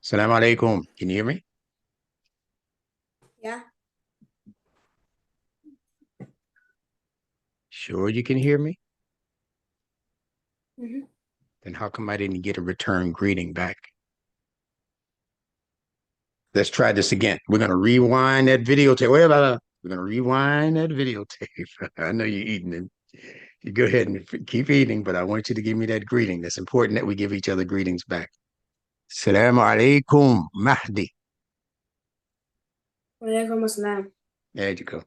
Salam alaikum. Can you hear me? Yeah. Sure you can hear me? Hmm. Then how come I didn't get a return greeting back? Let's try this again. We're gonna rewind that videotape. We're gonna rewind that videotape. I know you're eating it. You go ahead and keep eating, but I want you to give me that greeting. That's important that we give each other greetings back. Salam alaikum, Mahdi. Walaikum assalam. There you go.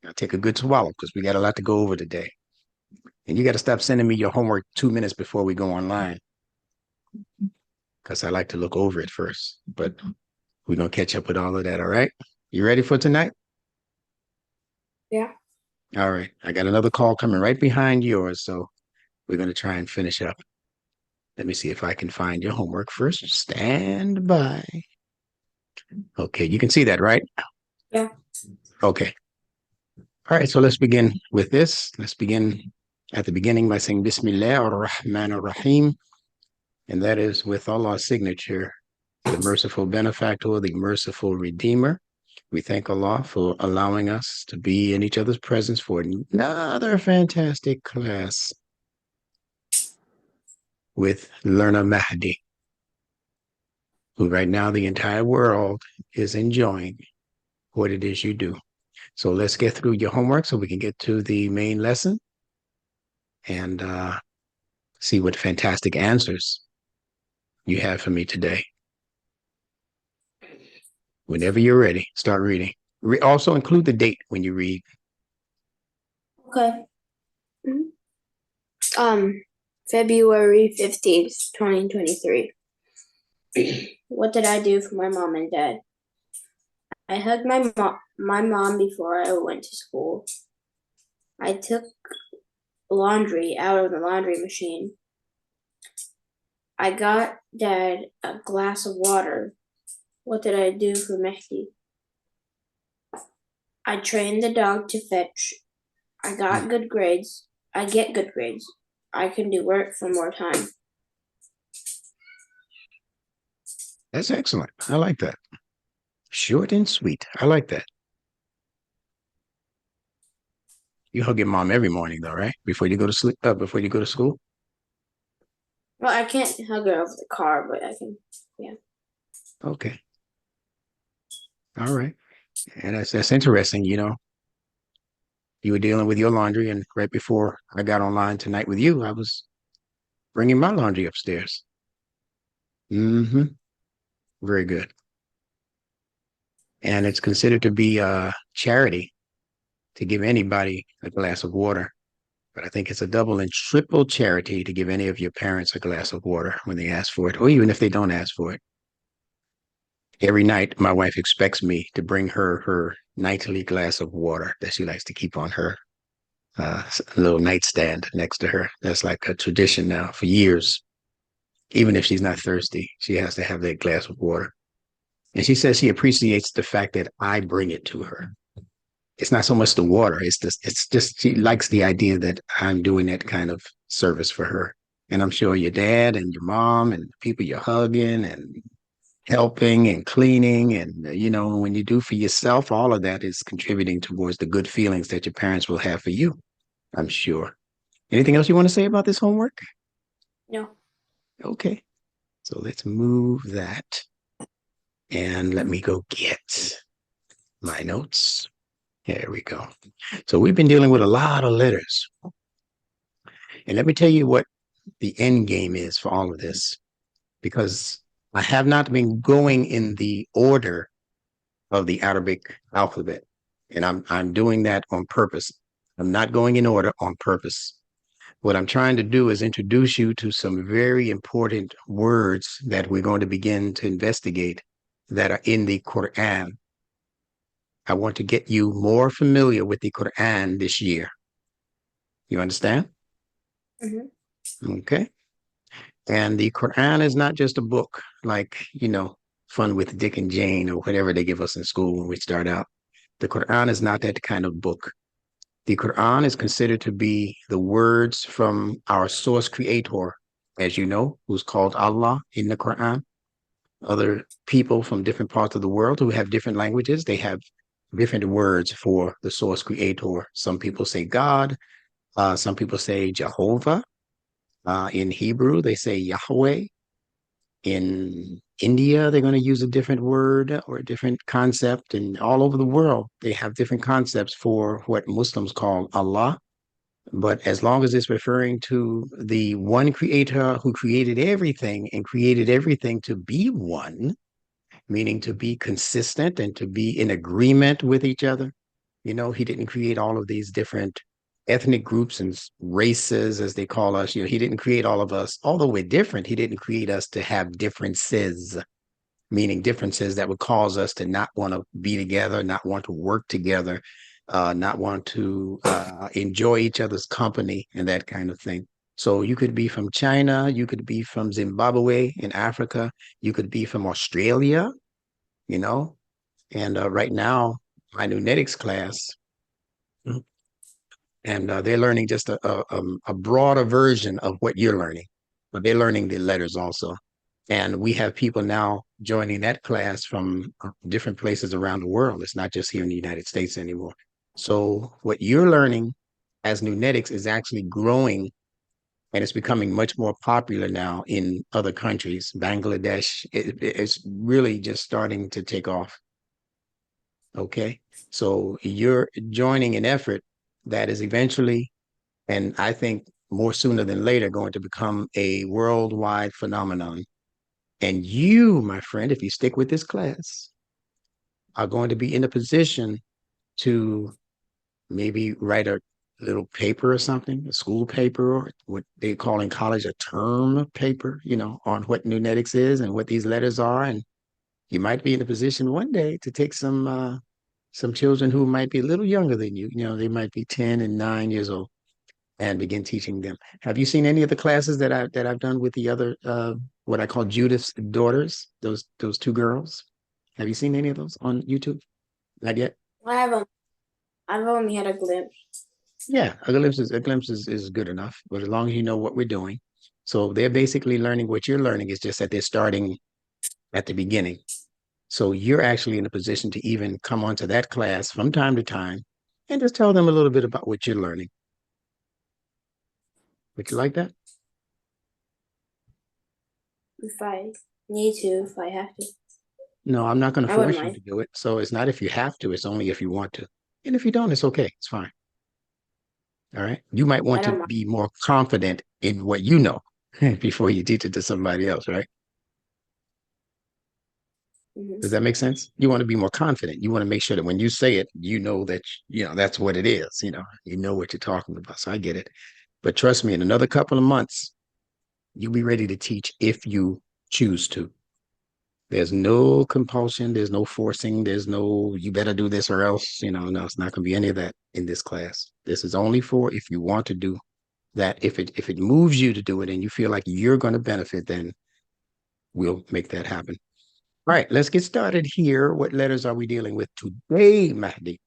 Now take a good swallow because we got a lot to go over today. And you got to stop sending me your homework 2 minutes before we go online because I like to look over it first. But we're going to catch up with all of that. All right. You ready for tonight? Yeah. All right. I got another call coming right behind yours. So we're going to try and finish up. Let me see if I can find your homework first. Stand by. Okay. You can see that, right? Yeah. Okay. All right. So let's begin with this. Let's begin at the beginning by saying Bismillah ar-Rahman ar-Rahim. And that is with Allah's signature, the merciful benefactor, the merciful redeemer. We thank Allah for allowing us to be in each other's presence for another fantastic class with learner Mahdi, who right now the entire world is enjoying what it is you do. So let's get through your homework so we can get to the main lesson and see what fantastic answers you have for me today. Whenever you're ready, start reading. Also include the date when you read. Okay. Mhm. February 15th, 2023. What did I do for my mom and dad? I hugged my mom before I went to school. I took laundry out of the laundry machine. I got dad a glass of water. What did I do for Mahdi? I trained the dog to fetch. I got good grades. I get good grades. I can do work for more time. That's excellent. I like that. Short and sweet. I like that. You hug your mom every morning, though, right? Before you go to sleep, before you go to school. Well, I can't hug her over the car, but I can, yeah. Okay. All right. And that's interesting. You were dealing with your laundry, and right before I got online tonight with you, I was bringing my laundry upstairs. Mm-hmm. Very good. And it's considered to be a charity to give anybody a glass of water. But I think it's a double and triple charity to give any of your parents a glass of water when they ask for it, or even if they don't ask for it. Every night, my wife expects me to bring her nightly glass of water that she likes to keep on her little nightstand next to her. That's like a tradition now for years. Even if she's not thirsty, she has to have that glass of water. And she says she appreciates the fact that I bring it to her. It's not so much the water. It's just she likes the idea that I'm doing that kind of service for her. And I'm sure your dad and your mom and the people you're hugging and helping and cleaning and when you do for yourself, all of that is contributing towards the good feelings that your parents will have for you, I'm sure. Anything else you want to say about this homework? No. Okay, so let's move that and let me go get my notes. There we go. So we've been dealing with a lot of letters, and let me tell you what the end game is for all of this, because I have not been going in the order of the Arabic alphabet. And I'm doing that on purpose. I'm not going in order on purpose. What I'm trying to do is introduce you to some very important words that we're going to begin to investigate that are in the Quran. I want to get you more familiar with the Quran this year. You understand? Hmm. Okay. And the Quran is not just a book like, Fun with Dick and Jane or whatever they give us in school when we start out. The Quran is not that kind of book. The Quran is considered to be the words from our source creator, as you know, who's called Allah in the Quran. other people from different parts of the world who have different languages. They have different words for the source creator. Some people say God. Some people say Jehovah. In Hebrew, they say Yahweh. In India, they're going to use a different word or a different concept. And all over the world, they have different concepts for what Muslims call Allah. But as long as it's referring to the one creator who created everything and created everything to be one, meaning to be consistent and to be in agreement with each other. You know, he didn't create all of these different ethnic groups and races, as they call us. You know, he didn't create all of us, although we're different, he didn't create us to have differences, meaning differences that would cause us to not want to be together, not want to work together, not want to enjoy each other's company and that kind of thing. So you could be from China, you could be from Zimbabwe in Africa, you could be from Australia, you know. And right now, my Nunetics class, and they're learning just a broader version of what you're learning, but they're learning the letters also. And we have people now joining that class from different places around the world. It's not just here in the United States anymore. So what you're learning as Nunetics is actually growing and it's becoming much more popular now in other countries. Bangladesh, it's really just starting to take off. Okay. So you're joining an effort that is eventually, and I think more sooner than later, going to become a worldwide phenomenon. And you, my friend, if you stick with this class, are going to be in a position to maybe write a little paper or something, a school paper, or what they call in college a term paper, you know, on what Nunetics is and what these letters are. And you might be in a position one day to take some children who might be a little younger than you know, they might be 10 and 9 years old and begin teaching them. Have you seen any of the classes that I've done with the other what I call Judith's daughters, those two girls? Have you seen any of those on YouTube? Not yet. I haven't. I've only had a glimpse. Yeah, a glimpse is good enough, but as long as you know what we're doing. So they're basically learning what you're learning. It's just that they're starting at the beginning. So you're actually in a position to even come onto that class from time to time and just tell them a little bit about what you're learning. Would you like that? If I need to, if I have to, No, I'm not going to I wouldn't force you to mind. do it. So it's not if you have to, it's only if you want to. And if you don't, it's okay. It's fine. All right. You might I want to don't mind. be more confident in what you know before you teach it to somebody else, right? Does Mm-hmm. that make sense? You want to be more confident. You want to make sure that when you say it, you know that, you know, that's what it is. You know what you're talking about. So I get it. But trust me, in another couple of months, you'll be ready to teach if you choose to. There's no compulsion. There's no forcing. There's no, you better do this or else. No, it's not going to be any of that in this class. This is only for if you want to do that. If it moves you to do it and you feel like you're going to benefit, then we'll make that happen. All right, let's get started here. What letters are we dealing with today, Mahdi?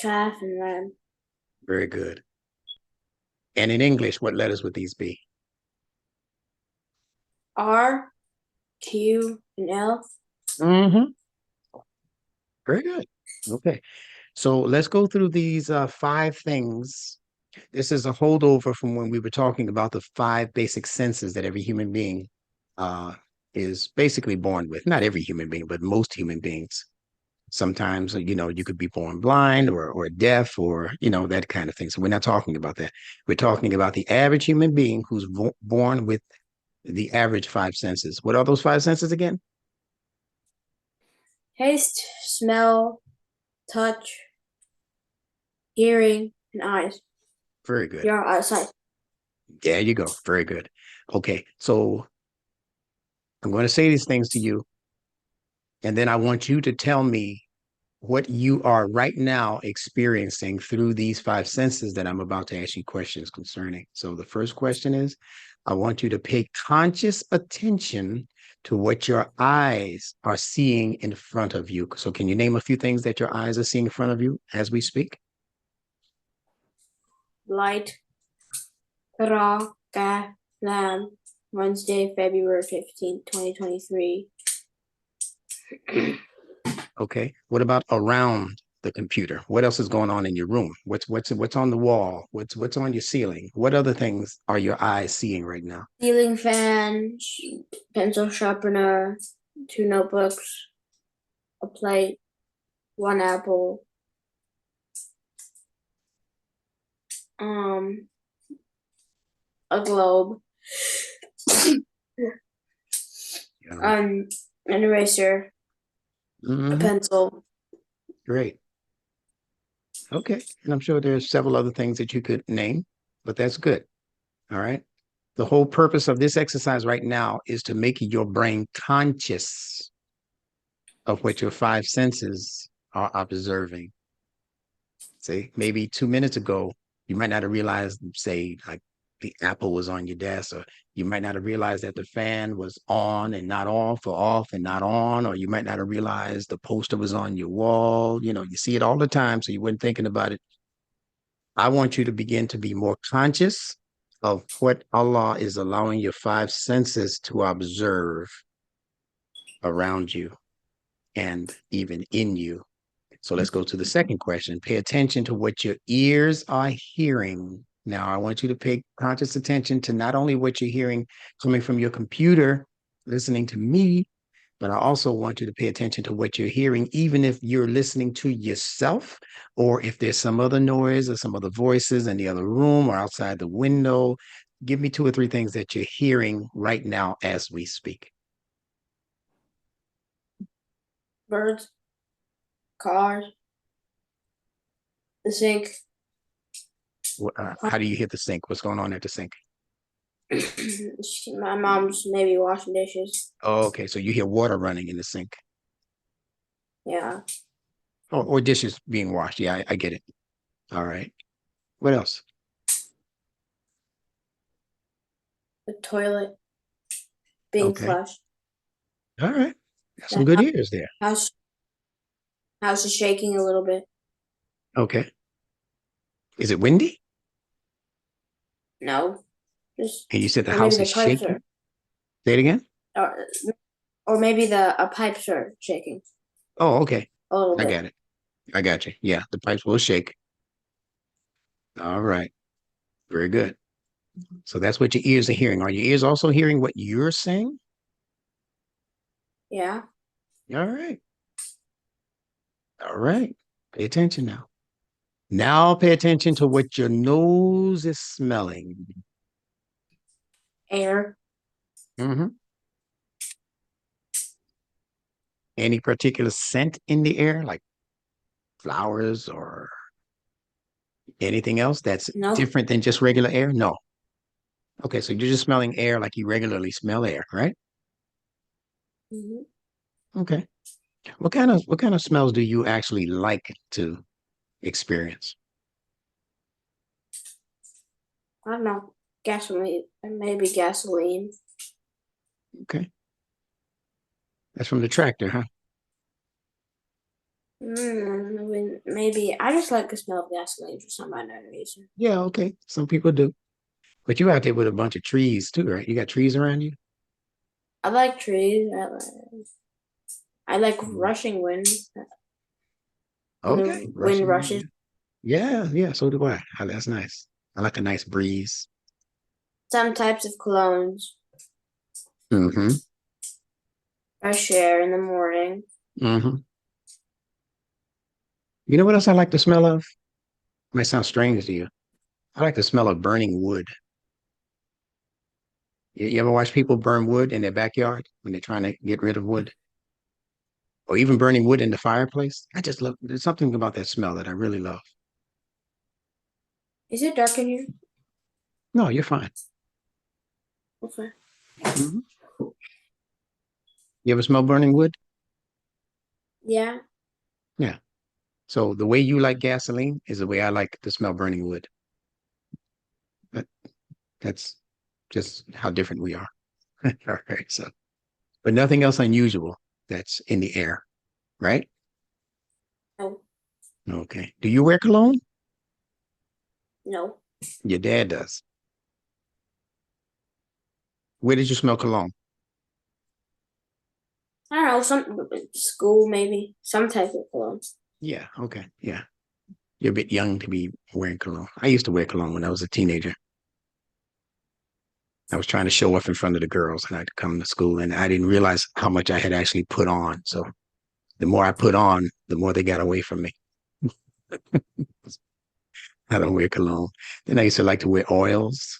Calf, and lamb. Very good. And in English, what letters would these be? R, Q, and L. Mm-hmm. Very good. Okay. So let's go through these five things. This is a holdover from when we were talking about the five basic senses that every human being uh, is basically born with. Not every human being, but most human beings. Sometimes, you could be born blind or deaf or, that kind of thing. So we're not talking about that. We're talking about the average human being who's born with the average five senses. What are those five senses again? Taste, smell, touch, hearing, and eyes. Very good. Your eyesight. There you go. Very good. Okay. So I'm going to say these things to you, and then I want you to tell me what you are right now experiencing through these five senses that I'm about to ask you questions concerning. So the first question is, I want you to pay conscious attention to what your eyes are seeing in front of you. So can you name a few things that your eyes are seeing in front of you as we speak? Light, ra, calf, lamb, Wednesday, February 15th, 2023. Okay. What about around the computer? What else is going on in your room? What's on the wall? What's on your ceiling? What other things are your eyes seeing right now? Ceiling fan, pencil sharpener, 2 notebooks, a plate, 1 apple, um, a globe, Yeah. an eraser, a Hmm. pencil. Great. Okay. And I'm sure there's several other things that you could name, but that's good. All right. The whole purpose of this exercise right now is to make your brain conscious of what your five senses are observing. Say, maybe 2 minutes ago, you might not have realized, say, like the apple was on your desk, or you might not have realized that the fan was on and not off, or off and not on, or you might not have realized the poster was on your wall. You see it all the time, so you weren't thinking about it. I want you to begin to be more conscious of what Allah is allowing your five senses to observe around you and even in you. So let's go to the second question. Pay attention to what your ears are hearing. Now, I want you to pay conscious attention to not only what you're hearing coming from your computer, listening to me, but I also want you to pay attention to what you're hearing, even if you're listening to yourself, or if there's some other noise or some other voices in the other room or outside the window. Give me two or three things that you're hearing right now as we speak. Birds, cars, the sink. How do you hear the sink? What's going on at the sink? My mom's maybe washing dishes. Oh, okay. So you hear water running in the sink, Yeah. or dishes being washed. Yeah, I get it. All right. What else? The toilet being Okay. flushed. All right. Got some The good ears there. house house is shaking a little bit. Okay. Is it windy? No. Just And you said the or maybe house the is pipes shaking? are Say it again? or, or maybe the pipes are shaking Oh, okay. a little I bit. got it. I got you. Yeah, the pipes will shake. All right. Very good. So that's what your ears are hearing. Are your ears also hearing what you're saying? Yeah. All right. All right. Pay attention now. Now pay attention to what your nose is smelling. Air. Hmm. Any particular scent in the air, like flowers or anything else that's No. different than just regular air? No. Okay, so you're just smelling air like you regularly smell air, right? Hmm. Okay. What kind of smells do you actually like to experience? I don't know. Gasoline. Maybe gasoline. Okay. That's from the tractor, huh? Maybe I just like the smell of gasoline for some unknown reason. Yeah, okay. Some people do. But you out there with a bunch of trees too, right? You got trees around you? I like trees. I like Mm. rushing wind when Okay. the wind Rushing. rushes. Yeah, yeah, so do I. That's nice. I like a nice breeze. Some types of colognes. Mm-hmm. Fresh air in the morning. Mm-hmm. You know what else I like the smell of? Might sound strange to you. I like the smell of burning wood. You ever watch people burn wood in their backyard when they're trying to get rid of wood? Or even burning wood in the fireplace? I just love, there's something about that smell that I really love. Is it dark in here? No, you're fine. Okay. Hmm. You ever smell burning wood? Yeah. Yeah. So the way you like gasoline is the way I like to smell burning wood. But that's just how different we are. All right. So, but nothing else unusual that's in the air, right? No. Okay. Do you wear cologne? No. Your dad does. Where did you smell cologne? I don't know, some school maybe, some type of cologne. Yeah, okay. Yeah. You're a bit young to be wearing cologne. I used to wear cologne when I was a teenager. I was trying to show off in front of the girls and I'd come to school and I didn't realize how much I had actually put on. So the more I put on, the more they got away from me. I don't wear cologne. Then I used to like to wear oils.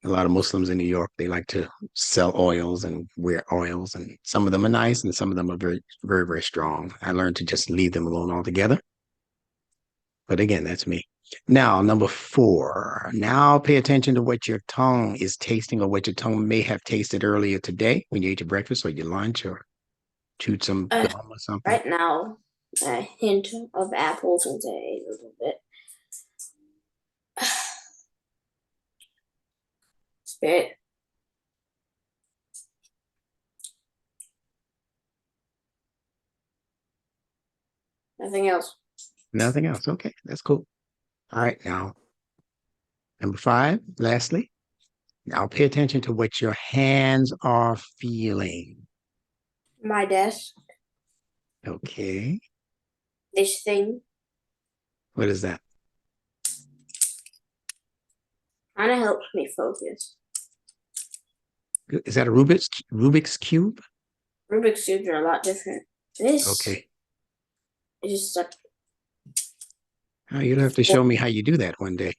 A lot of Muslims in New York, they like to sell oils and wear oils, and some of them are nice and some of them are very, very, very strong. I learned to just leave them alone altogether. But again, that's me. Now, number four. Now pay attention to what your tongue is tasting or what your tongue may have tasted earlier today when you ate your breakfast or your lunch or chewed some Uh, gum or something. right now, a hint of apples since I ate a little bit. Spit. Nothing else. Nothing else. Okay, that's cool. All right, now, number five, lastly, now pay attention to what your hands are feeling. My desk. Okay, This thing what is that? kind of helps me focus. Is that a Rubik's Cube? Rubik's cubes are a lot different. This Okay. is just like Oh, you'll have to show me how you do that one day.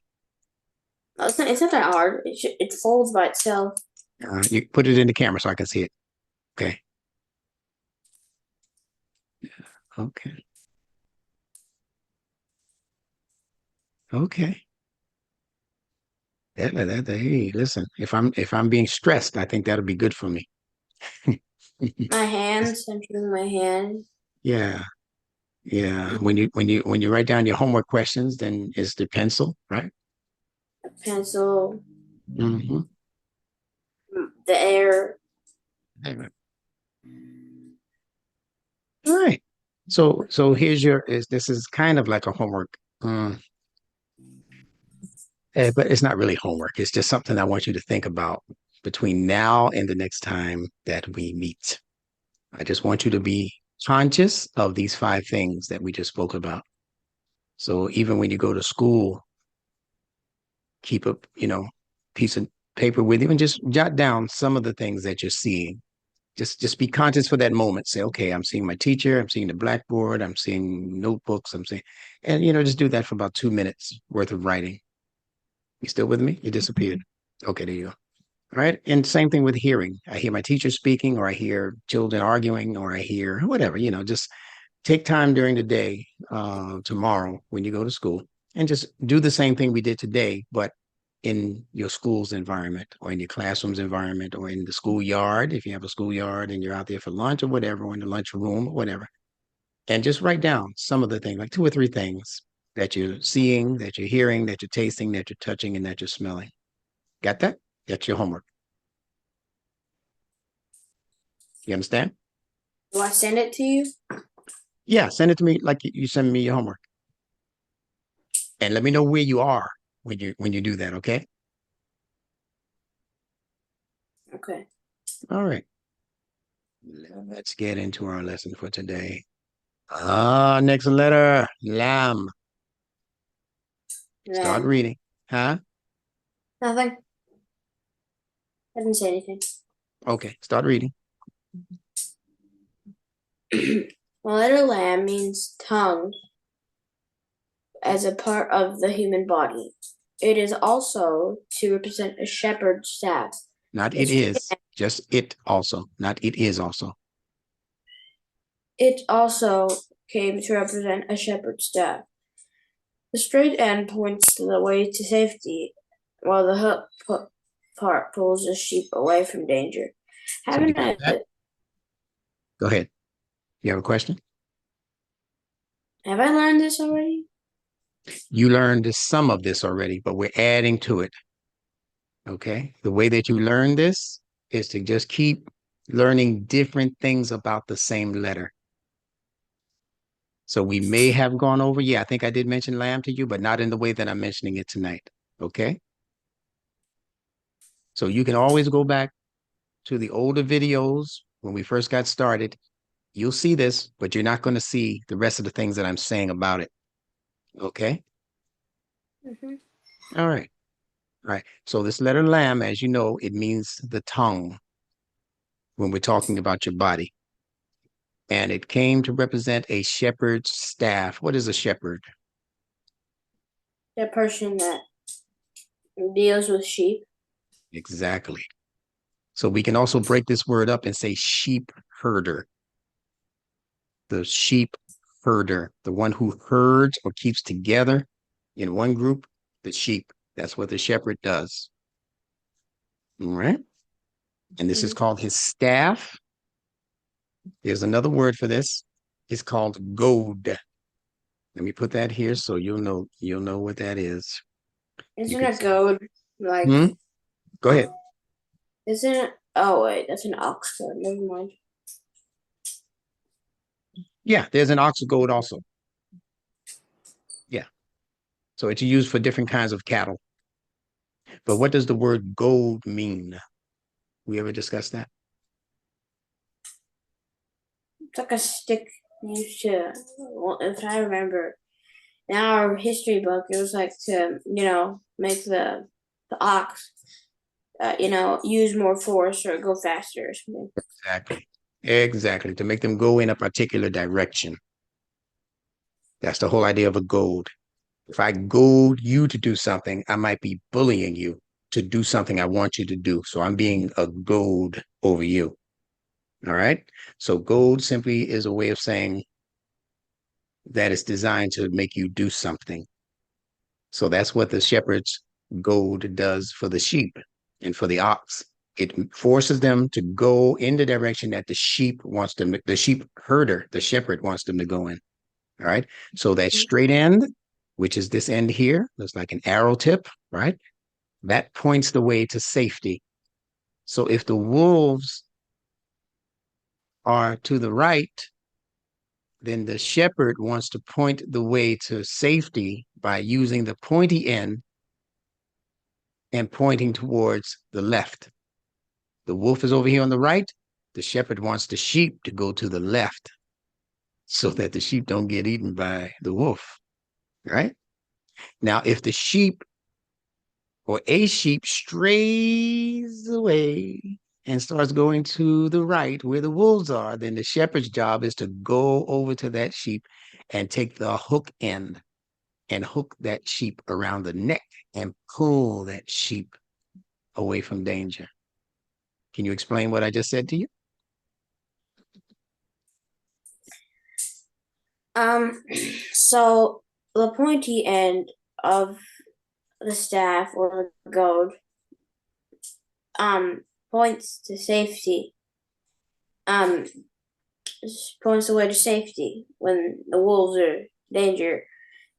it's not that hard. It folds by itself. You put it in the camera so I can see it. Okay. Okay. Okay. Hey, listen, if I'm being stressed, I think that'll be good for me. My hands. I'm using my hand. Yeah. Yeah. When you write down your homework questions, then it's the pencil, right? A pencil. Mm-hmm. The air. All right. So here's this is kind of like a homework. But it's not really homework. It's just something I want you to think about between now and the next time that we meet. I just want you to be conscious of these five things that we just spoke about. So even when you go to school, keep a, piece of paper with you and just jot down some of the things that you're seeing. Just be conscious for that moment. Say, okay, I'm seeing my teacher, I'm seeing the blackboard, I'm seeing notebooks, I'm seeing, and just do that for about 2 minutes worth of writing. You still with me? You disappeared. Okay, there you go. All right. And same thing with hearing. I hear my teacher speaking, or I hear children arguing, or I hear whatever, just take time during the day, tomorrow when you go to school, and just do the same thing we did today, but in your school's environment or in your classroom's environment or in the schoolyard, if you have a schoolyard and you're out there for lunch or whatever, or in the lunchroom or whatever. And just write down some of the things, like two or three things that you're seeing, that you're hearing, that you're tasting, that you're touching, and that you're smelling. Got that? That's your homework. You understand? Do I send it to you? Yeah, send it to me like you send me your homework. And let me know where you are when you do that, okay? Okay. All right. Let's get into our lesson for today. Next letter, Lam. Start Then reading. Huh? nothing. I didn't say anything. Okay, start reading. The letter lamb means tongue as a part of the human body. It is also to represent a shepherd's staff. Not The it straight is, just it also. Not it is also. It also came to represent a shepherd's staff. The straight end points to the way to safety, while the part pulls the sheep away from danger. So you Haven't got I? that? Go ahead. You have a question? Have I learned this already? You learned some of this already, but we're adding to it. Okay. The way that you learn this is to just keep learning different things about the same letter. So we may have gone over, yeah, I think I did mention lamb to you, but not in the way that I'm mentioning it tonight. Okay. So you can always go back to the older videos when we first got started, you'll see this, but you're not going to see the rest of the things that I'm saying about it. Okay? Mm-hmm. All right. All right. So this letter lamb, as you know, it means the tongue when we're talking about your body. And it came to represent a shepherd's staff. What is a shepherd? The person that deals with sheep. Exactly. So we can also break this word up and say sheep herder. The sheep herder, the one who herds or keeps together in one group, the sheep. That's what the shepherd does. All right. And this is Mm-hmm. called his staff. There's another word for this. It's called goad. Let me put that here so you'll know what that is. You Isn't could a say, goat like? hmm? Go ahead. Isn't it? Oh wait, that's an ox goad. Never mind. Yeah, there's an ox goad also. Yeah. So it's used for different kinds of cattle. But what does the word goad mean? We ever discussed that? It's like a stick used to. Well, if I remember, in our history book, it was like to make the ox use more force or go faster or something. Exactly. Exactly. To make them go in a particular direction. That's the whole idea of a goad. If I goad you to do something, I might be bullying you to do something I want you to do. So I'm being a goad over you. All right. So goad simply is a way of saying that it's designed to make you do something. So that's what the shepherd's goad does for the sheep and for the ox. It forces them to go in the direction that the sheep wants them, the sheep herder, the shepherd wants them to go in. All right. So that straight end, which is this end here, looks like an arrow tip, right? That points the way to safety. So if the wolves are to the right, then the shepherd wants to point the way to safety by using the pointy end and pointing towards the left. The wolf is over here on the right. The shepherd wants the sheep to go to the left so that the sheep don't get eaten by the wolf, right? Now, if the sheep or a sheep strays away and starts going to the right where the wolves are, then the shepherd's job is to go over to that sheep and take the hook end and hook that sheep around the neck and pull that sheep away from danger. Can you explain what I just said to you? Um, so the pointy end of the staff or the goad points to safety. Um, points the way to safety when the wolves or danger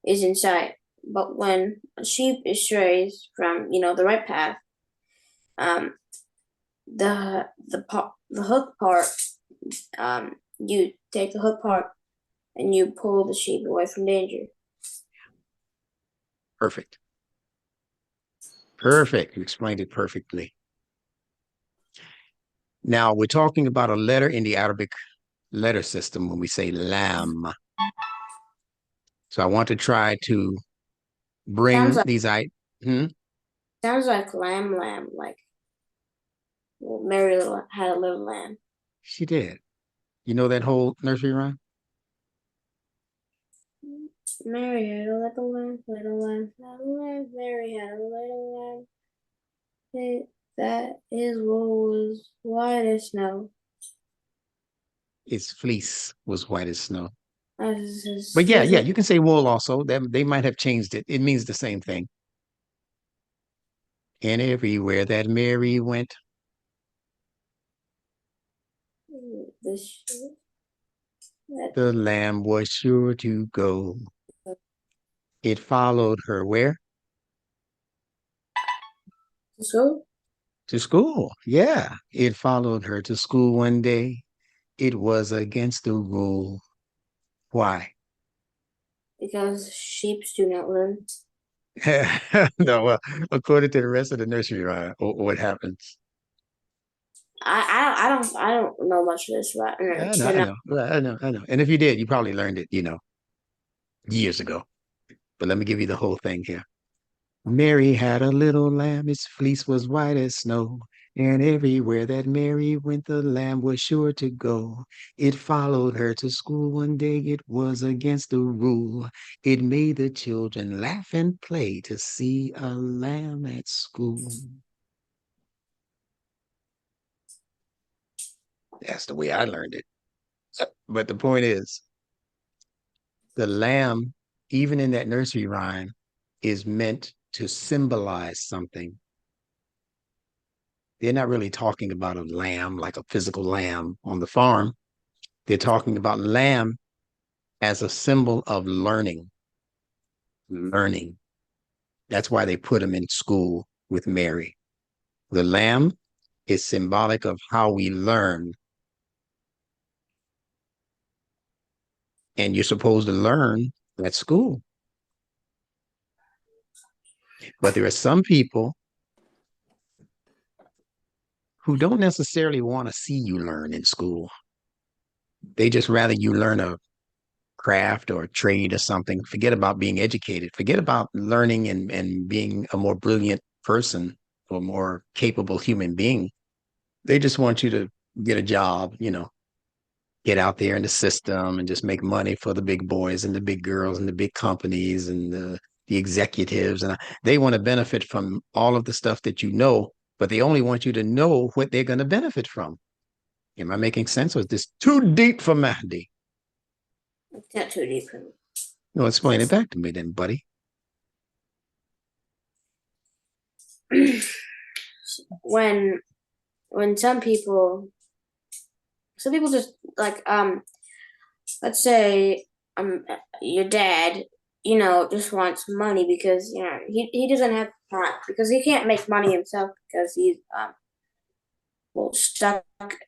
is in sight. But when a sheep strays from the right path, um, the hook part, you take the hook part and you pull the sheep away from danger. Perfect. Perfect. You explained it perfectly. Now we're talking about a letter in the Arabic letter system when we say lam. So I want to try to Sounds bring like these I hmm? lamb, like Mary had a little lamb. She did. You know that whole nursery rhyme? Mary had a little lamb, little lamb, little lamb. Mary had a little lamb. That his wool was white as snow. Its fleece was white as snow. As his But yeah, fleece yeah, was. you can say wool also. They might have changed it. It means the same thing. And everywhere that Mary went, This that the lamb was sure to go. It followed her where? so To school. Yeah, it followed her to school one day. It was against the rule. Why? because sheep do not learn. No, well, according to the rest of the nursery rhyme, what happens? I don't know much of this about I know, but I no, know, I know, I know. And if you did, you probably learned it, years ago. But let me give you the whole thing here. Mary had a little lamb, its fleece was white as snow. And everywhere that Mary went, the lamb was sure to go. It followed her to school one day, it was against the rule. It made the children laugh and play to see a lamb at school. That's the way I learned it. But the point is, the lamb, even in that nursery rhyme, is meant to symbolize something. They're not really talking about a lamb, like a physical lamb on the farm. They're talking about lamb as a symbol of learning, learning. That's why they put him in school with Mary. The lamb is symbolic of how we learn. And you're supposed to learn at school. But there are some people who don't necessarily want to see you learn in school. They just rather you learn a craft or a trade or something. Forget about being educated. Forget about learning and being a more brilliant person or more capable human being. They just want you to get a job, get out there in the system and just make money for the big boys and the big girls and the big companies and the executives. And they want to benefit from all of the stuff that you know, but they only want you to know what they're going to benefit from. Am I making sense, or is this too deep for Mahdi? it's not too deep for No, explain it back to me then, buddy. me. when when some people just like let's say your dad just wants money because he doesn't have time because he can't make money himself because he's well stuck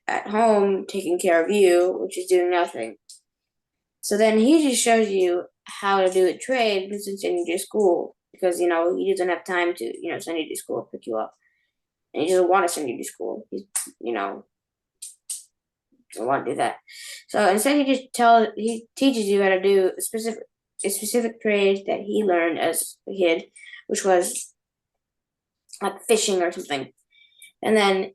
at home taking care of you, which is doing nothing. So then he just shows you how to do a trade because he's sending you to school because he doesn't have time to send you to school, pick you up, and he doesn't want to send you to school. He's you know doesn't want to do that. So instead, he teaches you how to do a specific trade that he learned as a kid, which was like fishing or something. And then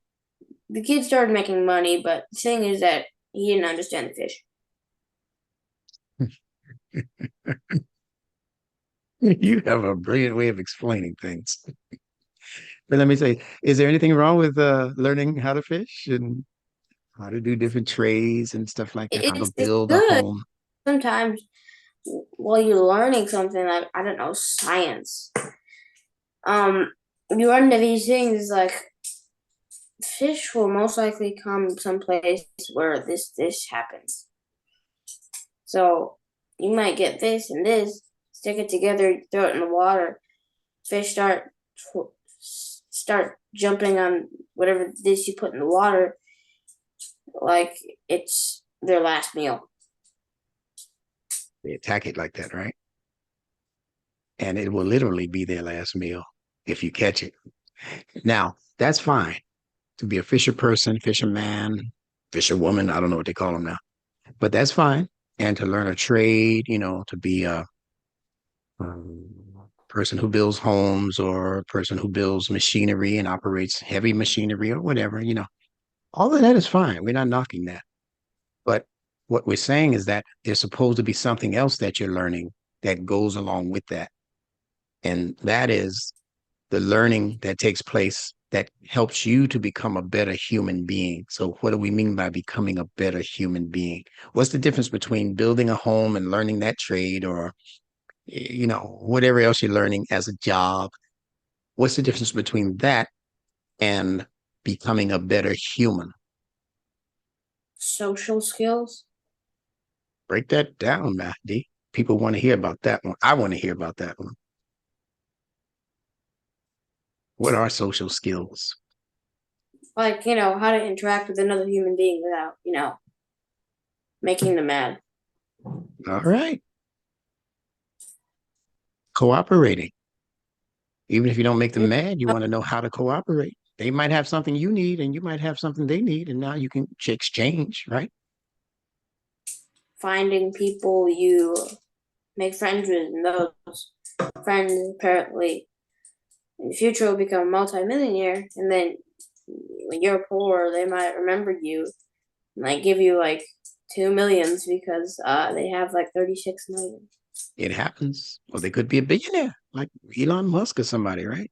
the kid started making money, but the thing is that he didn't understand the fish. You have a brilliant way of explaining things. But let me say, is there anything wrong with learning how to fish and how to do different trades and stuff like that? How to It's build a good home? sometimes while you're learning something like I don't know science. Um, you run into these things like fish will most likely come someplace where this happens. So you might get this and this, stick it together, throw it in the water. Fish start jumping on whatever this you put in the water, like it's their last meal. They attack it like that, right? And it will literally be their last meal if you catch it. Now, that's fine to be a fisher person, fisherman, fisherwoman. I don't know what they call them now, but that's fine. And to learn a trade, to be a um, person who builds homes or a person who builds machinery and operates heavy machinery or whatever, all of that is fine. We're not knocking that. But what we're saying is that there's supposed to be something else that you're learning that goes along with that. And that is the learning that takes place that helps you to become a better human being. So, what do we mean by becoming a better human being? What's the difference between building a home and learning that trade or, whatever else you're learning as a job? What's the difference between that and becoming a better human? Social skills. Break that down, Mahdi. People want to hear about that one. I want to hear about that one. What are social skills? Like, how to interact with another human being without, making them mad. All right. Cooperating. Even if you don't make them Mm, mad, you want to know how to cooperate. They might have something you need, and you might have something they need, and now you can exchange, right? Finding people you make friends with, and those friends apparently in the future will become a multimillionaire, and then when you're poor, they might remember you and like give you like 2 millions because they have like 36 million. It happens. Or they could be a billionaire, like Elon Musk or somebody, right?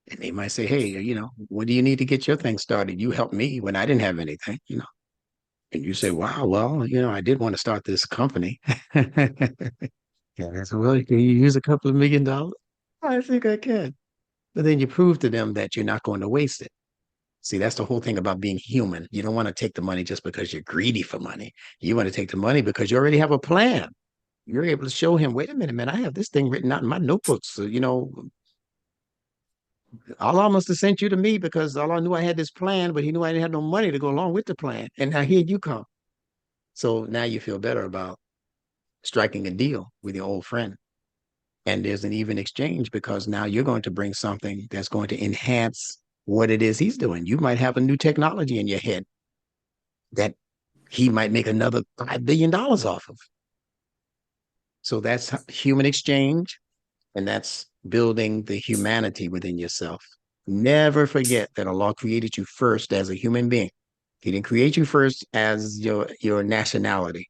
And they might say, hey, what do you need to get your thing started? You helped me when I didn't have anything. And you say, wow, well, I did want to start this company. Yeah, I said, well, can you use a couple of $1 million? I think I can. But then you prove to them that you're not going to waste it. See, that's the whole thing about being human. You don't want to take the money just because you're greedy for money. You want to take the money because you already have a plan. You're able to show him, wait a minute, man, I have this thing written out in my notebooks. So, Allah must have sent you to me because Allah knew I had this plan, but he knew I didn't have no money to go along with the plan. And now here you come. So now you feel better about striking a deal with your old friend. And there's an even exchange because now you're going to bring something that's going to enhance what it is he's doing. You might have a new technology in your head that he might make another $5 billion off of. So that's human exchange, and that's building the humanity within yourself. Never forget that Allah created you first as a human being. He didn't create you first as your nationality.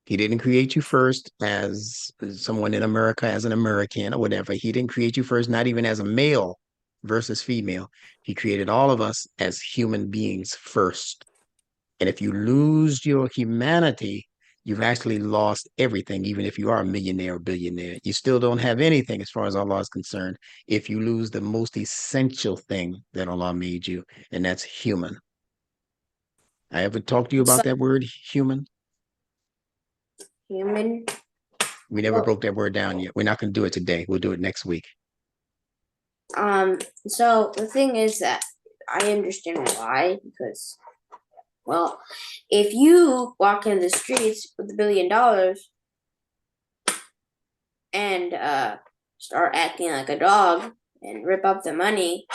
He didn't create you first as someone in America, as an American or whatever. He didn't create you first, not even as a male versus female. He created all of us as human beings first. And if you lose your humanity, you've actually lost everything, even if you are a millionaire or billionaire. You still don't have anything as far as Allah is concerned if you lose the most essential thing that Allah made you, and that's human. I ever talked to you So about that word, human? human. We never Well, broke that word down yet. We're not going to do it today. We'll do it next week. so the thing is that I understand why because well, if you walk in the streets with $1 billion and start acting like a dog and rip up the money,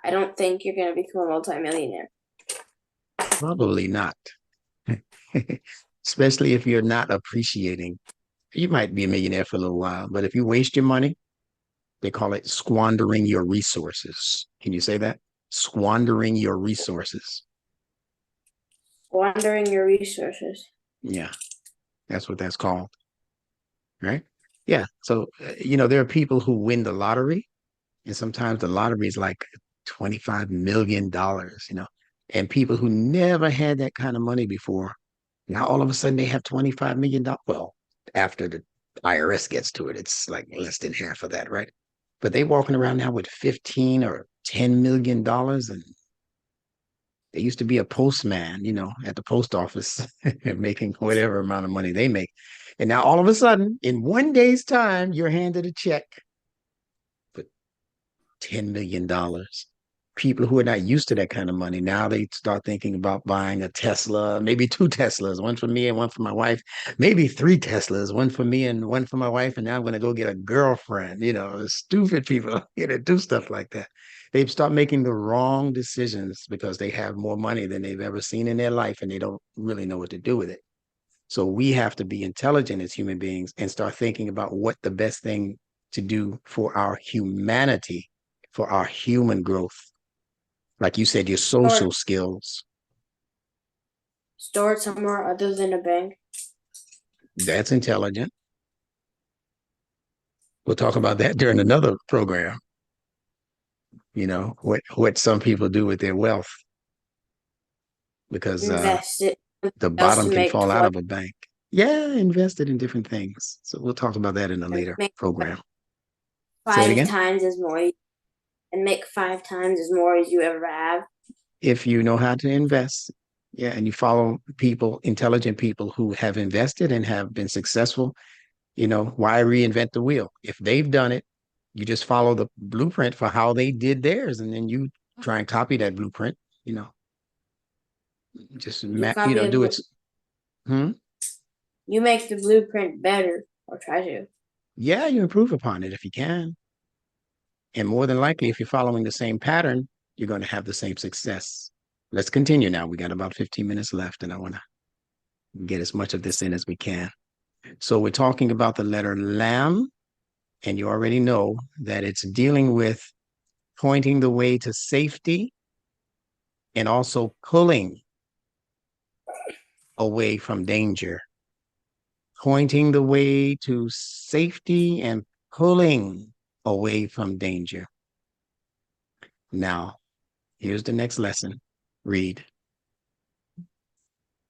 I don't think you're gonna become a multimillionaire. Probably not. Especially if you're not appreciating. You might be a millionaire for a little while, but if you waste your money, they call it squandering your resources. Can you say that? Squandering your resources. Squandering your resources. Yeah, that's what that's called, right? Yeah. So, there are people who win the lottery, and sometimes the lottery is like $25 million, and people who never had that kind of money before, now all of a sudden they have $25 million. Well, after the IRS gets to it, it's like less than half of that, right? But they walking around now with 15 or $10 million, and they used to be a postman, at the post office, making whatever amount of money they make. And now all of a sudden, in one day's time, you're handed a check for $10 million. People who are not used to that kind of money, now they start thinking about buying a Tesla, maybe two Teslas, one for me and one for my wife, maybe three Teslas, one for me and one for my wife. And now I'm going to go get a girlfriend. Stupid people, do stuff like that. They start making the wrong decisions because they have more money than they've ever seen in their life and they don't really know what to do with it. So we have to be intelligent as human beings and start thinking about what the best thing to do for our humanity, for our human growth. Like you said, your Store social skills. store it somewhere other than a bank. That's intelligent. We'll talk about that during another program. What some people do with their wealth because Invest it the else bottom to can make fall out twice of a bank. Yeah, invested in different things. So we'll talk about that in a and later make program. Say it five again. times as more and make 5 times as more as you ever have. If you know how to invest, yeah, and you follow people, intelligent people who have invested and have been successful, why reinvent the wheel? If they've done it, you just follow the blueprint for how they did theirs, and then you try and copy that blueprint, you know, just, You copy the do it. Hmm? you make the blueprint better or try to. Yeah, you improve upon it if you can. And more than likely, if you're following the same pattern, you're going to have the same success. Let's continue now. We got about 15 minutes left, and I want to get as much of this in as we can. So we're talking about the letter Lam, and you already know that it's dealing with pointing the way to safety and also pulling away from danger. Pointing the way to safety and pulling away from danger. Now, here's the next lesson. Read.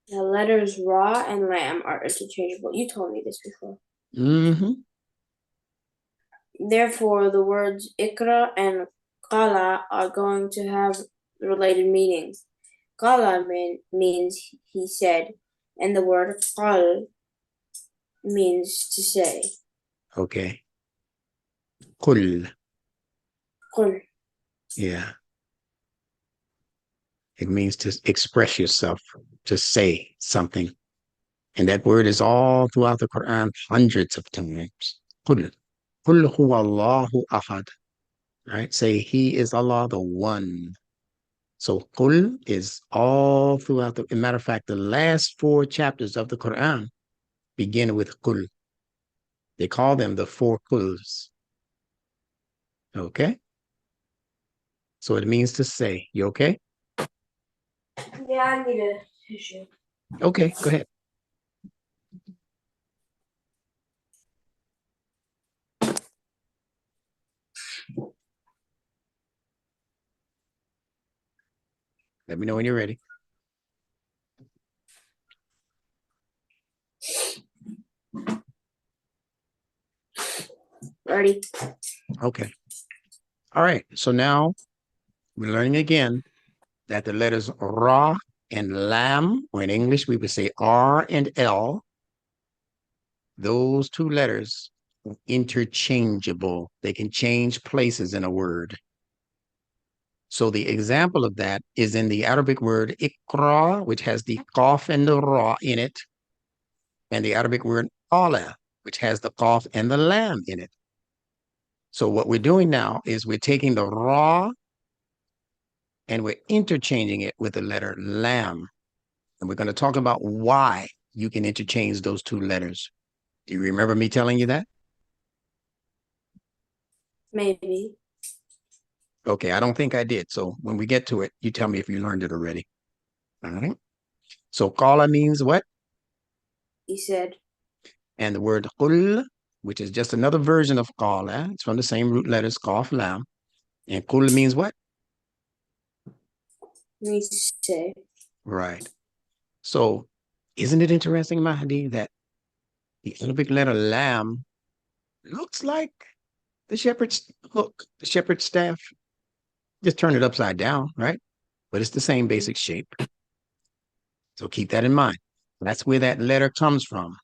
The letters Ra and Lam are interchangeable. You told me this before. Mm-hmm. Therefore, the words Ikra and Qala are going to have related meanings. Qala means he said, and the word Qal means to say. Okay. Qul. Qul. Yeah. It means to express yourself, to say something. And that word is all throughout the Quran hundreds of times. Qul. Qul huwa Allahu ahad. Right? Say he is Allah the one. So Qul is all throughout the, as a matter of fact, the last 4 chapters of the Quran begin with Qul. They call them the 4 Quls. Okay? So it means to say. You okay? Yeah, I need a tissue. Okay, go ahead. Let me know when you're ready. Ready? Okay. All right. So now we're learning again that the letters Ra and Lam, or in English we would say R and L, those 2 letters are interchangeable. They can change places in a word. So the example of that is in the Arabic word Iqra, which has the Qaf and the Ra in it, and the Arabic word Qala, which has the Qaf and the Lam in it. So what we're doing now is we're taking the Ra and we're interchanging it with the letter Lam. And we're going to talk about why you can interchange those 2 letters. Do you remember me telling you that? Maybe. Okay, I don't think I did. So when we get to it, you tell me if you learned it already. All right. So Qala means what? He said. And the word Qul, which is just another version of Qala, it's from the same root letters, Qaf, Lam. And Qul means what? Means to say. Right. So isn't it interesting, Mahdi, that the Arabic letter Lam looks like the shepherd's hook, the shepherd's staff? Just turn it upside down, right? But it's the same basic shape. So keep that in mind. That's where that letter comes from.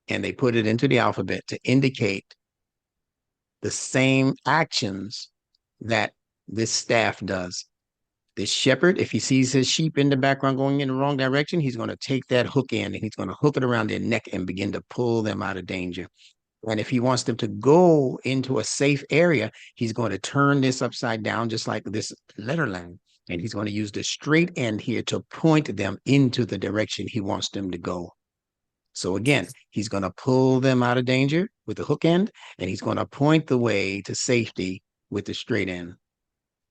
And they put it into the alphabet to indicate the same actions that this staff does. This shepherd, if he sees his sheep in the background going in the wrong direction, he's going to take that hook in and he's going to hook it around their neck and begin to pull them out of danger. And if he wants them to go into a safe area, he's going to turn this upside down, just like this letter line. And he's going to use the straight end here to point them into the direction he wants them to go. So again, he's going to pull them out of danger with the hook end, and he's going to point the way to safety with the straight end.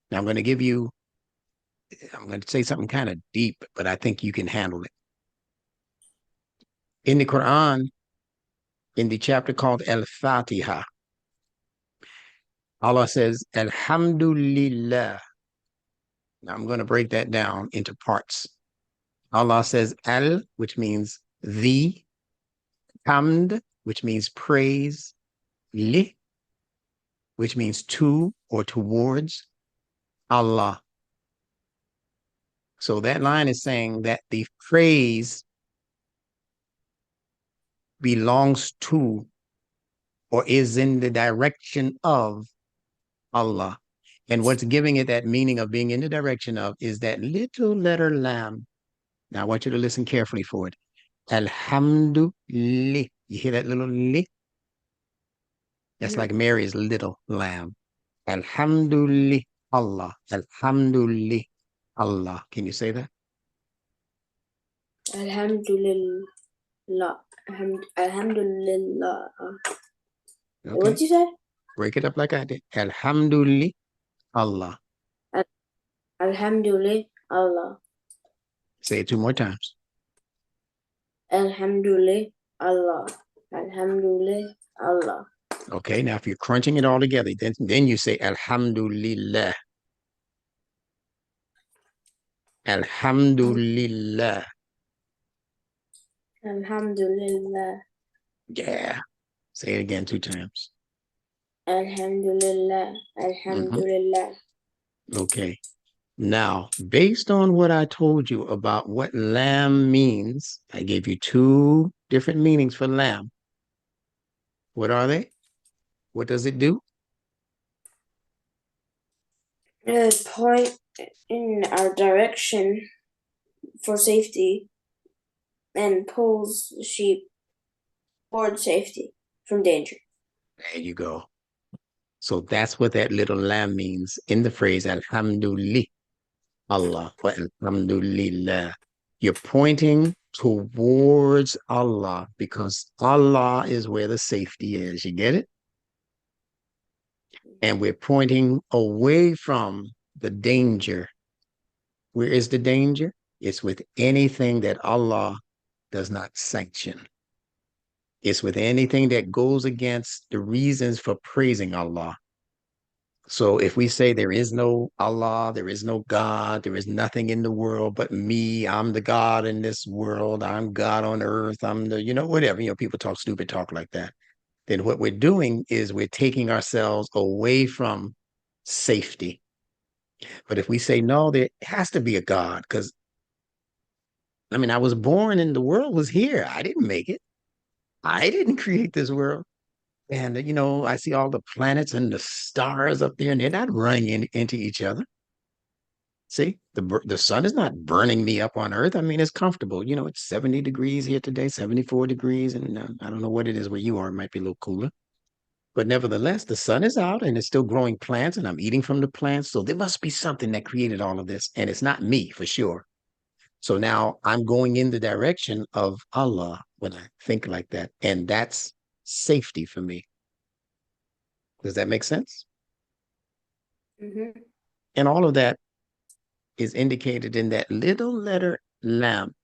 Now I'm going to say something kind of deep, but I think you can handle it. In the Quran, in the chapter called Al-Fatiha, Allah says, Alhamdulillah. Now I'm going to break that down into parts. Allah says Al, which means the, Hamd, which means praise, Li, which means to or towards Allah. So that line is saying that the praise belongs to or is in the direction of Allah. And what's giving it that meaning of being in the direction of is that little letter lam. Now I want you to listen carefully for it. Alhamdulillah. You hear that little li? That's like Mary's little lamb. Alhamdulillah, Allah. Alhamdulillah, Allah. Can you say that? Alhamdulillah. Alhamdulillah. Okay. What'd you say? Break it up like I did. Alhamdulillah, Allah. Alhamdulillah. Allah. Say it two more times. Alhamdulillah. Allah. Alhamdulillah. Allah. Okay. Now, if you're crunching it all together, then you say Alhamdulillah. Alhamdulillah. Alhamdulillah. Yeah. Say it again two times. Alhamdulillah. Mhm. Alhamdulillah. Okay. Now, based on what I told you about what lamb means, I gave you two different meanings for lamb. What are they? What does it do? Point in our direction for safety and pulls the sheep toward safety from danger. There you go. So that's what that little lamb means in the phrase Alhamdulillah, Allah, wa Alhamdulillah. You're pointing towards Allah because Allah is where the safety is. You get it? And we're pointing away from the danger. Where is the danger? It's with anything that Allah does not sanction. It's with anything that goes against the reasons for praising Allah. So if we say there is no Allah, there is no God, there is nothing in the world but me, I'm the God in this world, I'm God on earth, I'm the, whatever, people talk stupid talk like that. Then what we're doing is we're taking ourselves away from safety. But if we say, no, there has to be a God, because I was born and the world was here. I didn't make it. I didn't create this world. And, I see all the planets and the stars up there, and they're not running into each other. See, the sun is not burning me up on Earth. It's comfortable. It's 70 degrees here today, 74 degrees. And I don't know what it is where you are. It might be a little cooler. But nevertheless, the sun is out and it's still growing plants, and I'm eating from the plants. So there must be something that created all of this. And it's not me for sure. So now I'm going in the direction of Allah when I think like that. And that's safety for me. Does that make sense? Mm-hmm. And all of that is indicated in that little letter lamb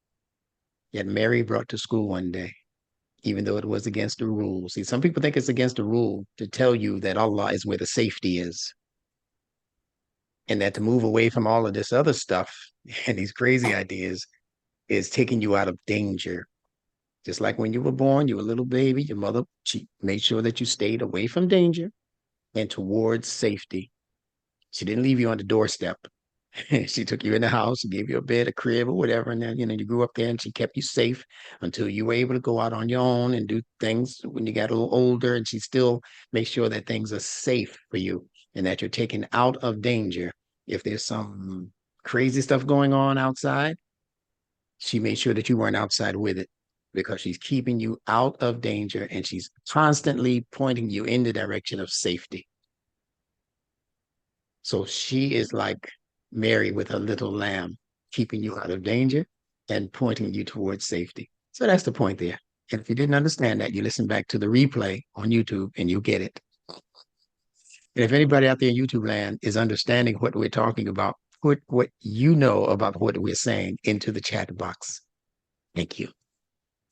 that Mary brought to school one day, even though it was against the rules. See, some people think it's against the rule to tell you that Allah is where the safety is, and that to move away from all of this other stuff and these crazy ideas is taking you out of danger. Just like when you were born, you were a little baby, your mother, she made sure that you stayed away from danger and towards safety. She didn't leave you on the doorstep. She took you in the house and gave you a bed, a crib, or whatever. And then, you grew up there and she kept you safe until you were able to go out on your own and do things when you got a little older. And she still makes sure that things are safe for you and that you're taken out of danger. If there's some crazy stuff going on outside, she made sure that you weren't outside with it because she's keeping you out of danger and she's constantly pointing you in the direction of safety. So she is like Mary with her little lamb, keeping you out of danger and pointing you towards safety. So that's the point there. And if you didn't understand that, you listen back to the replay on YouTube and you'll get it. And if anybody out there in YouTube land is understanding what we're talking about, put what you know about what we're saying into the chat box. Thank you.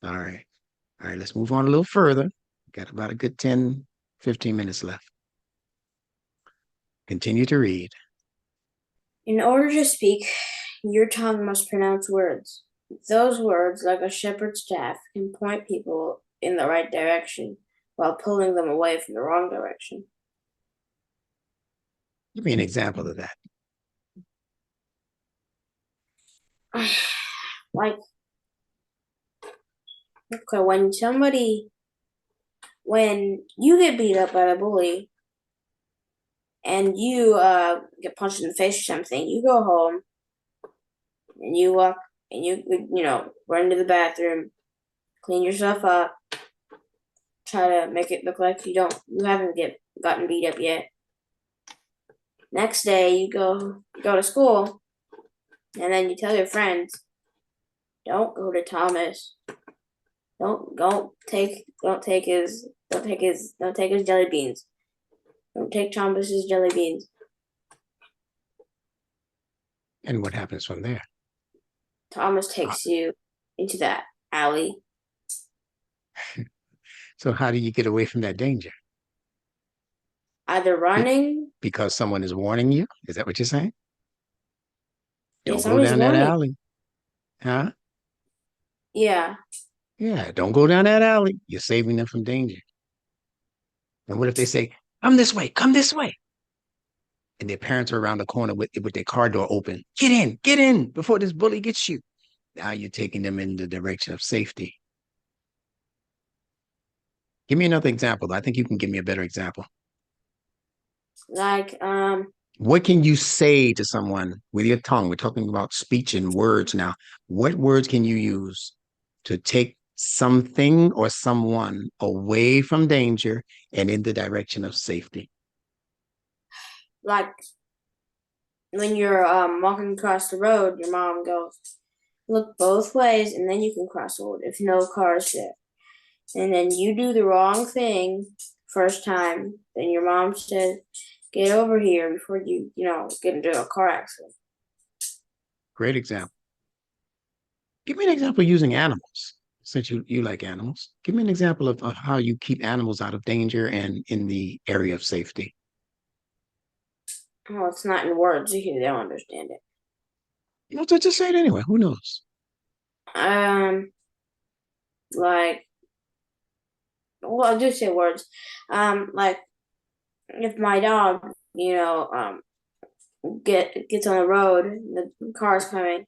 All right. All right, let's move on a little further. Got about a good 10, 15 minutes left. Continue to read. In order to speak, your tongue must pronounce words. Those words, like a shepherd's staff, can point people in the right direction while pulling them away from the wrong direction. Give me an example of that. Like, okay, when you get beat up by a bully and you get punched in the face or something, you go home and you walk and you run to the bathroom, clean yourself up, try to make it look like you haven't gotten beat up yet. Next day you go to school and then you tell your friends, don't go to Thomas. Don't take his jelly beans. Don't take Thomas's jelly beans. And what happens from there? Thomas Uh, takes you into that alley. So how do you get away from that danger? Either Be- running, because someone is warning you? Is that what you're saying? yeah, Don't go somebody's down that warning. alley. Huh? Yeah, Yeah, don't go down that alley. You're saving them from danger. And what if they say, come this way. And their parents are around the corner with their car door open. Get in before this bully gets you. Now you're taking them in the direction of safety. Give me another example. I think you can give me a better example. like What can you say to someone with your tongue? We're talking about speech and words now. What words can you use to take something or someone away from danger and in the direction of safety? like when you're walking across the road, your mom goes, look both ways, and then you can cross the road if no cars there. And then you do the wrong thing first time, then your mom says, get over here before you get into a car accident. Great example. Give me an example using animals, since you like animals. Give me an example of how you keep animals out of danger and in the area of safety. Well, it's not in words, they don't understand it. You know, just say it anyway. Who knows? Um, like, well, I do say words. Like if my dog, gets on the road, the car's coming.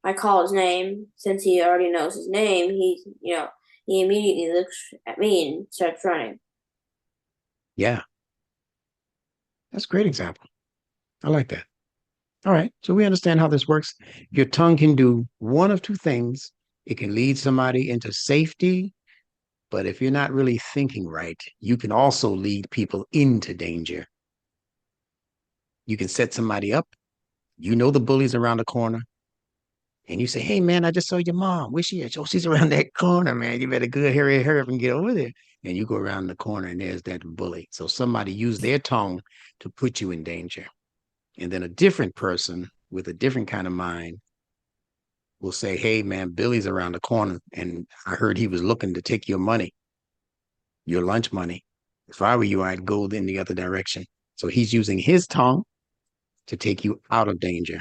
I call his name. Since he already knows his name, he immediately looks at me and starts running. Yeah, that's a great example. I like that. All right. So we understand how this works. Your tongue can do one of two things. It can lead somebody into safety, but if you're not really thinking right, you can also lead people into danger. You can set somebody up. You know the bully's around the corner, and you say, "Hey, man, I just saw your mom. Where's she at? Oh, she's around that corner, man. You better go hurry up and get over there." And you go around the corner, and there's that bully. So somebody used their tongue to put you in danger. And then a different person with a different kind of mind will say, "Hey, man, Billy's around the corner, and I heard he was looking to take your money, your lunch money. If I were you, I'd go in the other direction." So he's using his tongue to take you out of danger.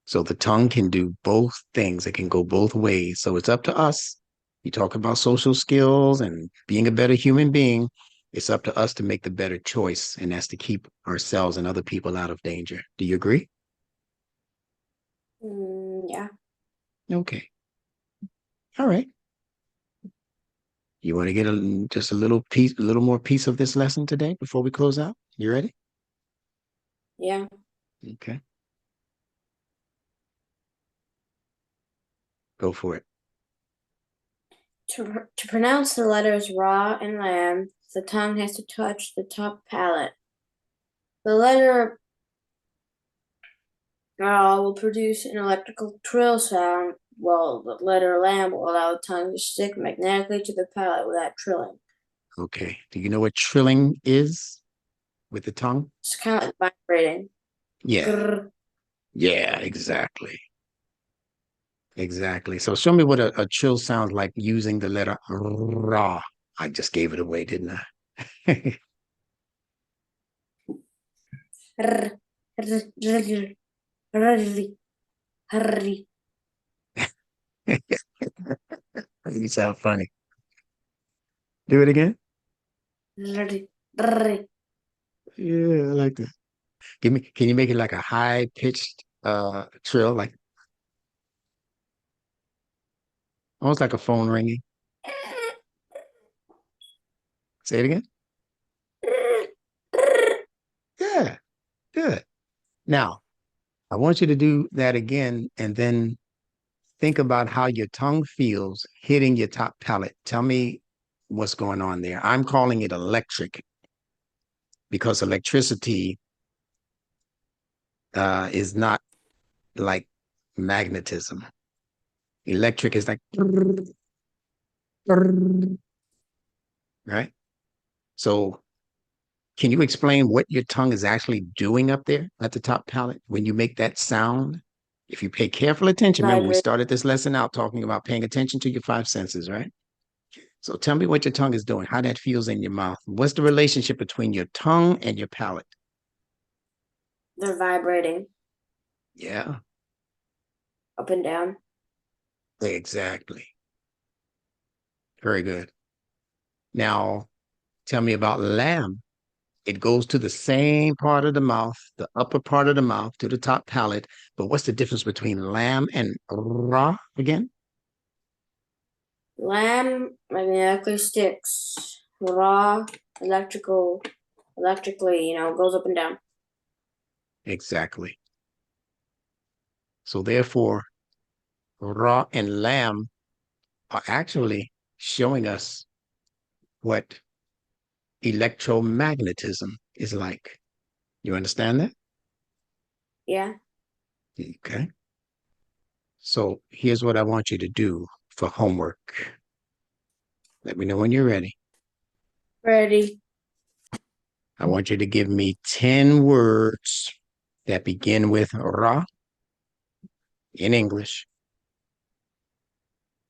So the tongue can do both things. It can go both ways. So it's up to us. You talk about social skills and being a better human being. It's up to us to make the better choice, and that's to keep ourselves and other people out of danger. Do you agree? Yeah. Okay. All right. You want to get just a little piece, a little more piece of this lesson today before we close out? You ready? Yeah. Okay. Go for it. To pronounce the letters Ra and Lam, the tongue has to touch the top palate. The letter Ra will produce an electrical trill sound, while the letter Lam will allow the tongue to stick magnetically to the palate without trilling. Okay. Do you know what trilling is with the tongue? It's kind of like vibrating. Yeah. Grrr. Yeah, exactly. Exactly. So show me what a trill sounds like using the letter ra. I just gave it away, didn't I? Rrr. Rrr. Rrr. Rrr. Rrr. You sound funny. Do it again. Rrr. Rrr. Yeah, I like that. Can you make it like a high pitched trill, like almost like a phone ringing? Say it again. Yeah, good. Now, I want you to do that again and then think about how your tongue feels hitting your top palate. Tell me what's going on there. I'm calling it electric because electricity is not like magnetism. Electric is like, right? So can you explain what your tongue is actually doing up there at the top palate when you make that sound? If you pay careful attention, remember we Vibrate. started this lesson out talking about paying attention to your five senses, right? So tell me what your tongue is doing, how that feels in your mouth. What's the relationship between your tongue and your palate? They're vibrating Yeah, up and down. exactly. Very good. Now, tell me about lamb. It goes to the same part of the mouth, the upper part of the mouth, to the top palate. But what's the difference between lamb and ra again? Lamb magnetically sticks. Raw electrical electrically, goes up and down. Exactly. So therefore, ra and lamb are actually showing us what electromagnetism is like. You understand that? Yeah. Okay. So here's what I want you to do for homework. Let me know when you're ready. Ready. I want you to give me 10 words that begin with ra in English.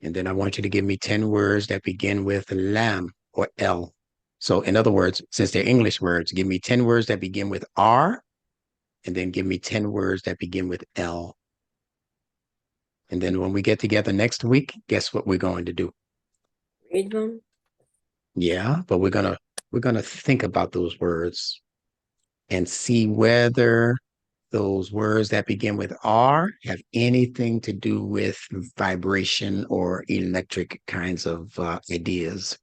And then I want you to give me 10 words that begin with lam or L. So, in other words, since they're English words, give me 10 words that begin with R, and then give me 10 words that begin with L. And then when we get together next week, guess what we're going to do? Read them. Yeah, but we're gonna think about those words and see whether those words that begin with R have anything to do with vibration or electric kinds of ideas.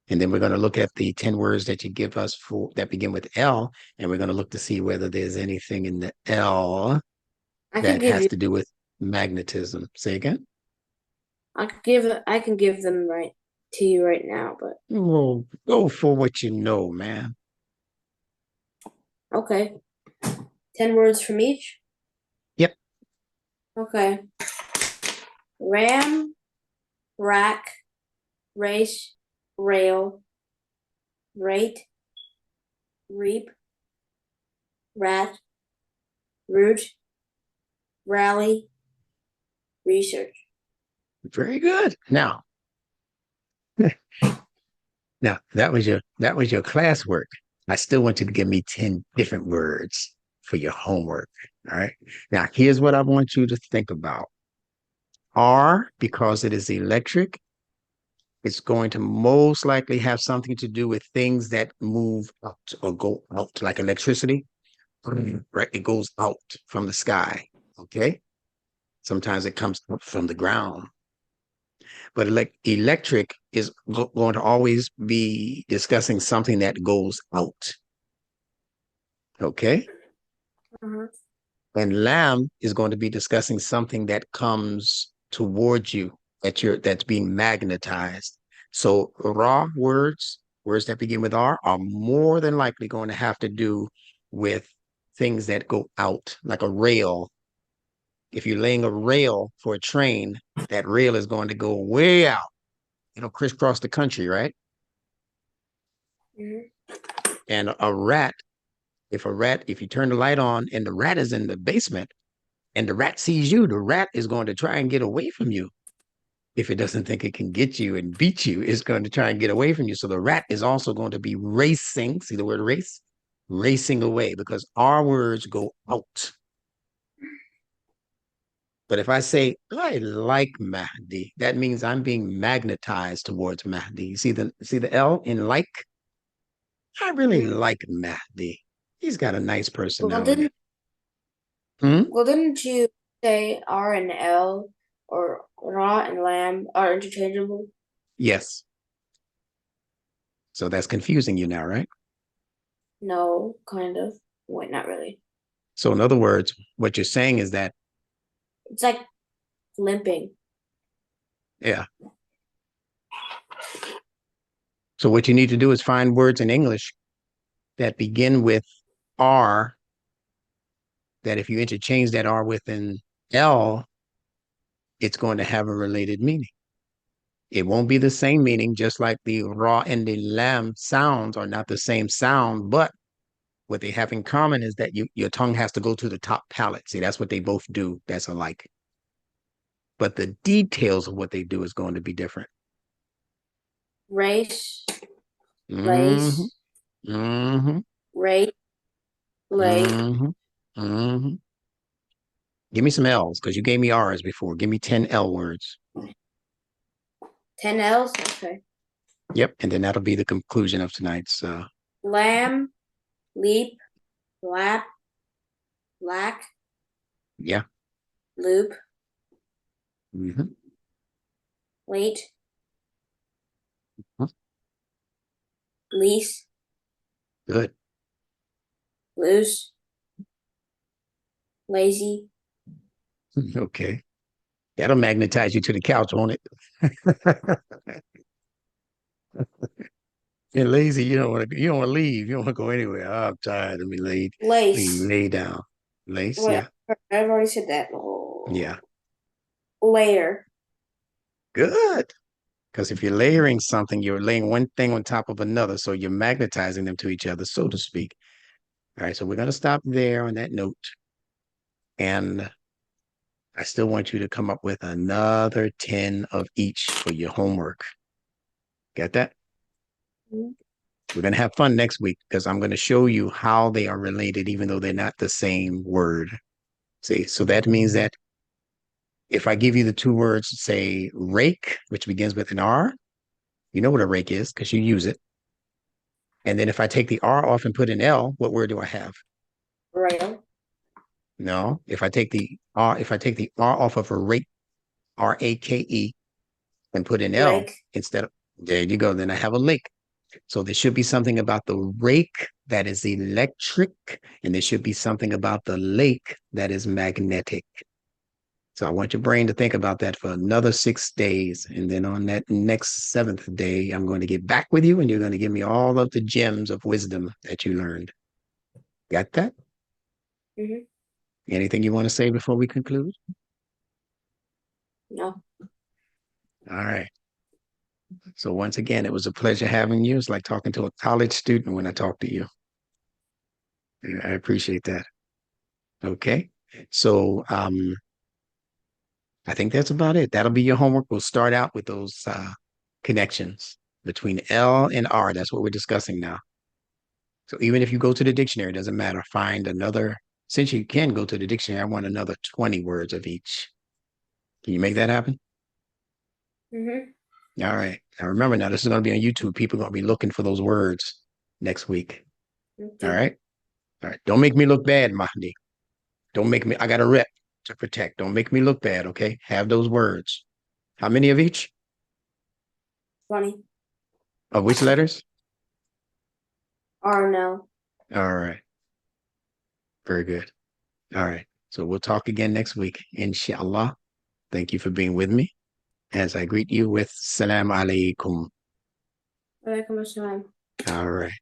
And then we're going to look at the 10 words that you give us for that begin with L, and we're going to look to see whether there's anything in the L I could that give has you to do with magnetism. Say again. I can give them right to you right now, but Well, go for what you know, man. okay. 10 words from each? Yep. Okay. Ram, rack, race, rail, rate, reap, rat, root, rally, research. Very good. Now that was your classwork. I still want you to give me 10 different words for your homework. All right. Now, here's what I want you to think about. R, because it is electric, it's going to most likely have something to do with things that move out or go out, like electricity, right? It goes out from the sky. Okay. Sometimes it comes up from the ground. But electric is going to always be discussing something that goes out. Okay. Uh-huh. And lamb is going to be discussing something that comes towards you that's being magnetized. So raw words that begin with R are more than likely going to have to do with things that go out, like a rail. If you're laying a rail for a train, that rail is going to go way out, crisscross the country, right? Mhm. And if you turn the light on and the rat is in the basement and the rat sees you, the rat is going to try and get away from you. If it doesn't think it can get you and beat you, it's going to try and get away from you. So the rat is also going to be racing. See the word race? Racing away because our words go out. But if I say, I like Mahdi, that means I'm being magnetized towards Mahdi. You see the L in like? I really Mhm. like Mahdi. He's got a nice Well, personality. didn't Hmm? well didn't you say R and L or raw and lamb are interchangeable? Yes. So that's confusing you now, right? No, kind of. Wait, not really. So in other words, what you're saying is that, It's like limping. yeah, So what you need to do is find words in English that begin with R, that if you interchange that R with an L, it's going to have a related meaning. It won't be the same meaning, just like the raw and the lamb sounds are not the same sound, but what they have in common is that your tongue has to go to the top palate. See, that's what they both do. That's alike. But the details of what they do is going to be different. Race, Mm-hmm. lace, Mm-hmm. race, lake. Mm-hmm. Mm-hmm. Give me some L's because you gave me R's before. Give me 10 L words. 10 L's. Okay. Yep. And then that'll be the conclusion of tonight's Lamb, leap, lap, lack, yeah. loop, Mm-hmm. late, lease, Good. loose, lazy, Okay. That'll magnetize you to the couch, won't it? You're lazy. You don't want to leave. You don't want to go anywhere. Oh, I'm tired. Let me lace. lay down. Lace, What? yeah. I've already said that. Oh. Yeah. Layer. Good. Because if you're layering something, you're laying one thing on top of another. So you're magnetizing them to each other, so to speak. All right. So we're going to stop there on that note. And I still want you to come up with another 10 of each for your homework. Got that? We're going to have fun next week because I'm going to show you how they are related, even though they're not the same word. See, so that means that if I give you the two words, say rake, which begins with an R, you know what a rake is because you use it. And then if I take the R off and put an L, what word do I have? Rail. No. If I take the R off of a rake, Rake, and put an L Rake. instead of, there you go. Then I have a lake. So there should be something about the rake that is electric, and there should be something about the lake that is magnetic. So I want your brain to think about that for another 6 days. And then on that next seventh day, I'm going to get back with you and you're going to give me all of the gems of wisdom that you learned. Got that? Mm-hmm. Anything you want to say before we conclude? No. All right. So once again, it was a pleasure having you. It's like talking to a college student when I talk to you. I appreciate that. Okay. So I think that's about it. That'll be your homework. We'll start out with those connections between L and R. That's what we're discussing now. So even if you go to the dictionary, it doesn't matter. Find another, since you can go to the dictionary, I want another 20 words of each. Can you make that happen? Mm-hmm. All right. Now remember, now this is going to be on YouTube. People are going to be looking for those words next week. All Okay. right. All right. Don't make me look bad, Mahdi. Don't make me, I got a rep to protect. Don't make me look bad. Okay. Have those words. How many of each? 20. Of which letters? R no. All right. Very good. All right. So we'll talk again next week, inshallah. Thank you for being with me as I greet you with salam alaikum. Alaikum assalam. All right.